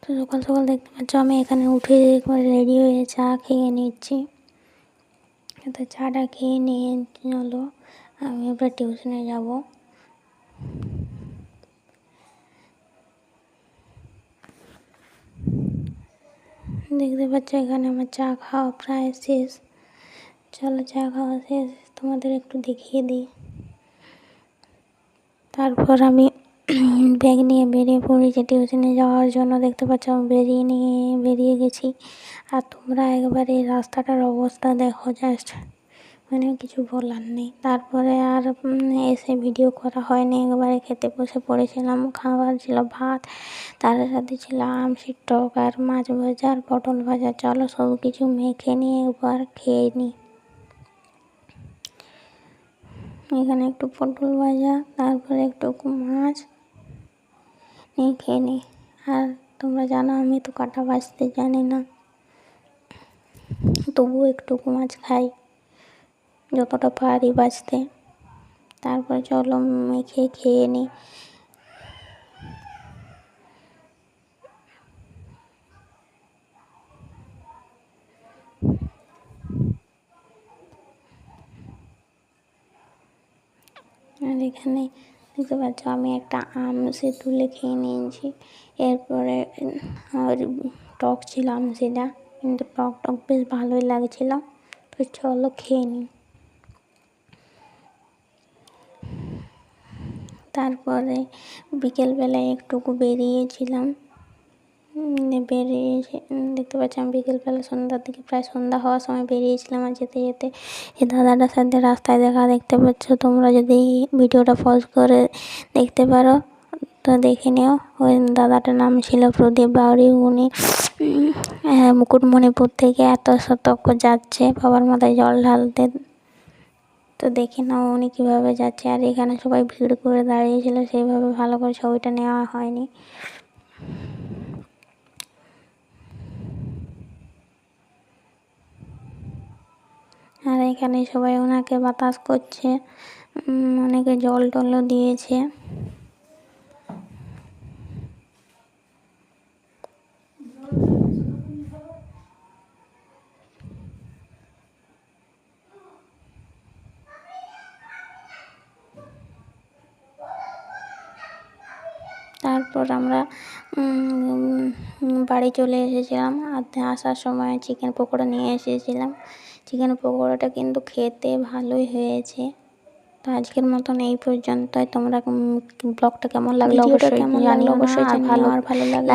তো সকাল সকাল দেখতে পাচ্ছ আমি এখানে উঠে একবার রেডি হয়ে চা খেয়ে নিচ্ছি। তো চাটা খেয়ে নিয়ে চলো আমি এবার টিউশনে যাব। দেখতে পাচ্ছ এখানে আমার চা খাওয়া প্রায় শেষ। চলো চা খাওয়া শেষ, তোমাদের একটু দেখিয়ে দিই। তারপর আমি ব্যাগ নিয়ে বেরিয়ে পড়েছি টিউশনে যাওয়ার জন্য। দেখতে পাচ্ছ আমি বেরিয়ে গেছি। আর তোমরা একবার এই রাস্তাটার অবস্থা দেখো, জাস্ট মানে কিছু বলার নেই। তারপরে আর এসে ভিডিও করা হয়নি, একবারে খেতে বসে পড়েছিলাম। খাবার ছিল ভাত, তার সাথে ছিল আমসির টক আর মাছ ভাজা আর পটল ভাজা। চলো সব কিছু মেখে নিয়ে একবার খেয়ে নিই। এখানে একটু পটল ভাজা, তারপরে একটু মাছ নিয়ে খেয়ে নিই। আর তোমরা জানো আমি তো কাটা বাছতে জানি না, তবুও একটুকু মাছ খাই, যতটা পারি বাছতে। তারপর চলো মেখে খেয়ে নিই। আর এখানে দেখতে পাচ্ছ আমি একটা আম সে তুলে খেয়ে নিয়েছি। এরপরে আর টক ছিল আমসিটা, কিন্তু টক বেশ ভালোই লাগছিল। তো চলো খেয়ে নিই। তারপরে বিকেলবেলায় একটুকু বেরিয়েছিলাম। দেখতে পাচ্ছি আমি বিকেলবেলা সন্ধ্যার দিকে, প্রায় সন্ধ্যা হওয়ার সময় বেরিয়েছিলাম। আর যেতে যেতে এই দাদাটার সাথে রাস্তায় দেখা, দেখতে পাচ্ছ তোমরা যদি ভিডিওটা পজ করে দেখতে পারো তো দেখে নিও। ওই দাদাটার নাম ছিল প্রদীপ বাউরি। উনি মুকুটমণিপুর থেকে এত সতর্ক যাচ্ছে বাবার মাথায় জল ঢালতে। তো দেখে নাও উনি কীভাবে যাচ্ছে। আর এখানে সবাই ভিড় করে দাঁড়িয়েছিল, সেইভাবে ভালো করে ছবিটা নেওয়া হয়নি। আর এখানে সবাই ওনাকে বাতাস করছে, অনেকে জল টলও দিয়েছে। তারপর আমরা বাড়ি চলে এসেছিলাম। আর আসার সময় চিকেন পকোড়া নিয়ে এসেছিলাম। চিকেন পকোড়াটা কিন্তু খেতে ভালোই হয়েছে। তো আজকের মতন এই পর্যন্তই। তোমরা ব্লগটা কেমন লাগলো অবশ্যই জানিও। আর ভালো লাগলে